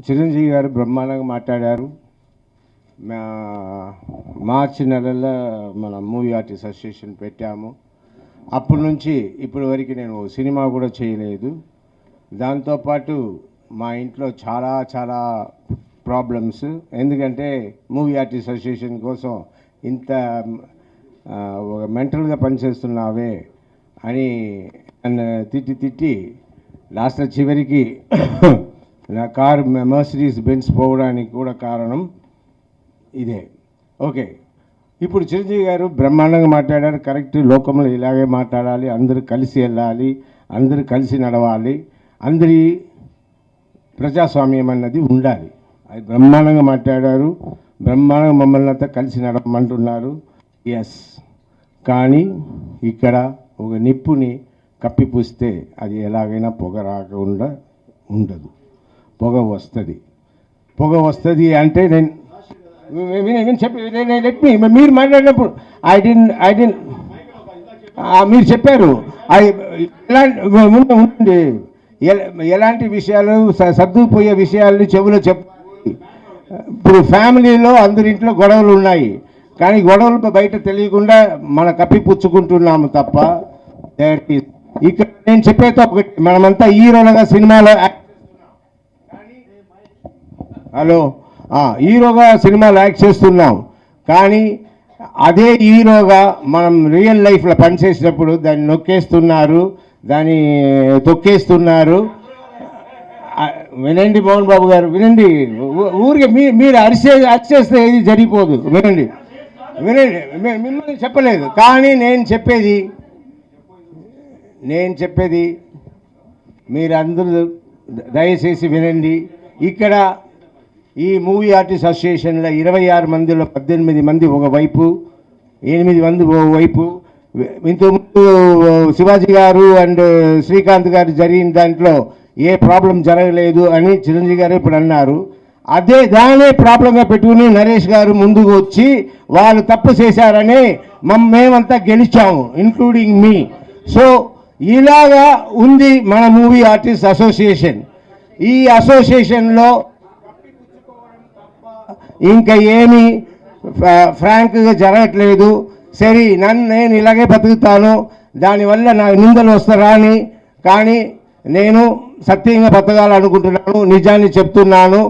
చిరంజీవి గారు బ్రహ్మాండంగా మాట్లాడారు. మార్చి నెలలో మన మూవీ ఆర్టిస్ట్ అసోసియేషన్ పెట్టాము. అప్పటి నుంచి ఇప్పటి వరకు నేను సినిమా కూడా చేయలేదు. దాంతోపాటు మా ఇంట్లో చాలా చాలా ప్రాబ్లమ్స్. ఎందుకంటే మూవీ ఆర్టిస్ట్ అసోసియేషన్ కోసం ఇంత మెంటల్గా పనిచేస్తున్నావే అని నన్ను తిట్టి లాస్ట్ చివరికి నా కారు మర్సిడీస్ బెంజ్ పోవడానికి కూడా కారణం ఇదే. ఓకే, ఇప్పుడు చిరంజీవి గారు బ్రహ్మాండంగా మాట్లాడారు. కరెక్ట్, లోకంలో ఇలాగే మాట్లాడాలి, అందరూ కలిసి వెళ్ళాలి, అందరూ కలిసి నడవాలి, అందరి ప్రజాస్వామ్యం అన్నది ఉండాలి. అది బ్రహ్మాండంగా మాట్లాడారు. బ్రహ్మాండంగా మమ్మల్ని అంతా కలిసి నడవమంటున్నారు. ఎస్, కానీ ఇక్కడ ఒక నిప్పుని కప్పిపూస్తే అది ఎలాగైనా పొగ రాకుండా ఉండదు. పొగ వస్తుంది అంటే నేను చెప్పి లెట్ మీ మీరు మాట్లాడినప్పుడు ఐ డి మీరు చెప్పారు ఉండండి. ఎలాంటి విషయాలు సర్దుకుపోయే విషయాలు చెవులో చెప్పాలి. ఇప్పుడు ఫ్యామిలీలో అందరింట్లో గొడవలు ఉన్నాయి, కానీ గొడవలు బయట తెలియకుండా మన కప్పిపుచ్చుకుంటున్నాము తప్ప. ఇక్కడ నేను చెప్పేది ఒకటి, మనమంతా హీరోలుగా సినిమాలో హీరోగా సినిమాలు యాక్ట్ చేస్తున్నాం, కానీ అదే హీరోగా మనం రియల్ లైఫ్లో పనిచేసినప్పుడు దాన్ని నొక్కేస్తున్నారు, దాన్ని తొక్కేస్తున్నారు. వినండి మోహన్ బాబు గారు, వినండి. ఊరికే మీరు అరిచేస్తే ఏది జరిగిపోదు. వినండి మిమ్మల్ని చెప్పలేదు, కానీ నేను చెప్పేది మీరందరూ దయచేసి వినండి. ఇక్కడ ఈ మూవీ ఆర్టిస్ట్ అసోసియేషన్లో 26 మందిలో 18 మంది ఒకవైపు, 8 మంది ఒకవైపు. ఇంతకుముందు శివాజీ గారు అండ్ శ్రీకాంత్ గారు జరిగిన దాంట్లో ఏ ప్రాబ్లం జరగలేదు అని చిరంజీవి గారు ఇప్పుడు అన్నారు. దానే ప్రాబ్లంగా పెట్టుకుని నరేష్ గారు ముందుకు వచ్చి వాళ్ళు తప్పు చేశారని మేమంతా గెలిచాము, ఇంక్లూడింగ్ మీ. సో ఇలాగా ఉంది మన మూవీ ఆర్టిస్ట్ అసోసియేషన్. ఈ అసోసియేషన్లో ఇంకా ఏమీ ఫ్రాంక్గా జరగట్లేదు. సరే, నేను ఇలాగే బతుకుతాను, దానివల్ల నాకు నిందలు వస్తారా అని, కానీ నేను సత్యంగా బతకాలనుకుంటున్నాను, నిజాన్ని చెప్తున్నాను.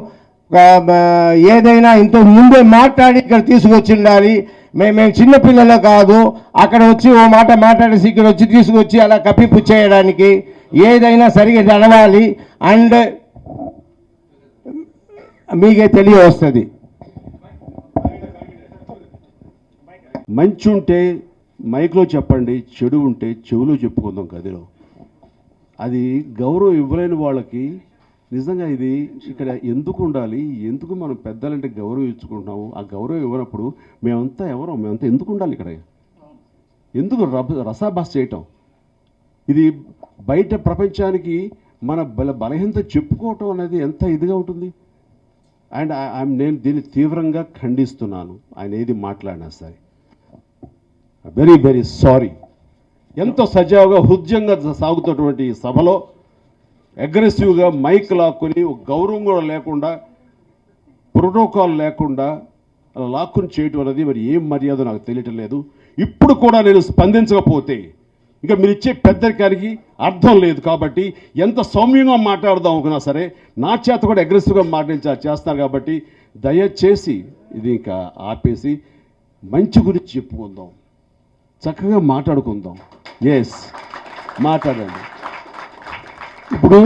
ఏదైనా ఇంతకు ముందే మాట్లాడి ఇక్కడ తీసుకొచ్చి ఉండాలి. మేము చిన్నపిల్లలు కాదు, అక్కడ వచ్చి ఓ మాట మాట్లాడేసి ఇక్కడ వచ్చి తీసుకొచ్చి అలా కప్పిపుచ్చేయడానికి. ఏదైనా సరిగా నడవాలి, అండ్ మీకే తెలియవస్తుంది. మంచి ఉంటే మైక్లో చెప్పండి, చెడు ఉంటే చెవులో చెప్పుకుందాం గదిలో. అది గౌరవం ఇవ్వలేని వాళ్ళకి నిజంగా ఇది ఇక్కడ ఎందుకు ఉండాలి? ఎందుకు మనం పెద్దలంటే గౌరవం ఇచ్చుకుంటున్నాము? ఆ గౌరవం ఇవ్వనప్పుడు మేమంతా ఎందుకు ఉండాలి ఇక్కడ? ఎందుకు రసాభాస చేయటం? ఇది బయట ప్రపంచానికి మన బలహీనత చెప్పుకోవటం అనేది ఎంత ఇదిగా ఉంటుంది. అండ్ నేను దీన్ని తీవ్రంగా ఖండిస్తున్నాను. ఆయన ఏది మాట్లాడినా సరే వెరీ వెరీ సారీ. ఎంతో సజావుగా హృదయంగా సాగుతున్నటువంటి సభలో అగ్రెసివ్గా మైక్ లాక్కుని గౌరవం కూడా లేకుండా, ప్రోటోకాల్ లేకుండా అలా లాక్కుని చేయటం అనేది మరి ఏం మర్యాద నాకు తెలియటం లేదు. ఇప్పుడు కూడా నేను స్పందించకపోతే ఇంకా మీరు ఇచ్చే పెద్దరికానికి అర్థం లేదు. కాబట్టి ఎంత సౌమ్యంగా మాట్లాడదాం అనుకున్నా సరే నా చేత కూడా అగ్రెసివ్గా చేస్తారు. కాబట్టి దయచేసి ఇది ఇంకా ఆపేసి మంచి గురించి చెప్పుకుందాం, చక్కగా మాట్లాడుకుందాం. ఎస్, మాట్లాడండి. ఇప్పుడు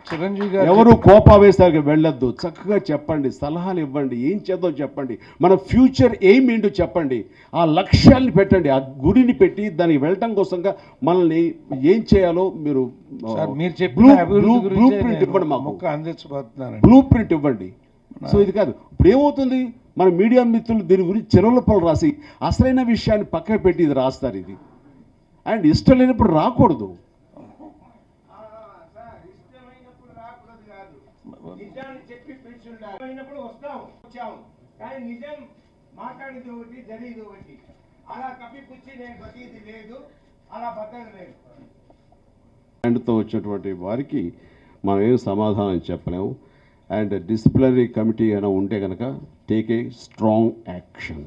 చిరంజీవి గారు ఎవరు కోపావేశాలకు వెళ్ళొద్దు, చక్కగా చెప్పండి, సలహాలు ఇవ్వండి, ఏం చేద్దాం చెప్పండి, మన ఫ్యూచర్ ఎయిమ్ ఏంటో చెప్పండి, ఆ లక్ష్యాన్ని పెట్టండి, ఆ గుడిని పెట్టి దానికి వెళ్ళటం కోసంగా మనల్ని ఏం చేయాలో మీరు బ్లూ ప్రింట్ ఇవ్వండి, మాకు బ్లూ ప్రింట్ ఇవ్వండి. సో ఇది కాదు. ఇప్పుడు ఏమవుతుంది, మన మీడియా మిత్రులు దీని గురించి చెరువులపలు రాసి అసలైన విషయాన్ని పక్కన పెట్టి ఇది రాస్తారు. ఇది అండ్ ఇష్టం లేనప్పుడు రాకూడదు. అండ్తో వచ్చినటువంటి వారికి మనం ఏం సమాధానం చెప్పలేము. అండ్ డిసిప్లినరీ కమిటీ అయినా ఉంటే కనుక టేక్ ఏ స్ట్రాంగ్ యాక్షన్.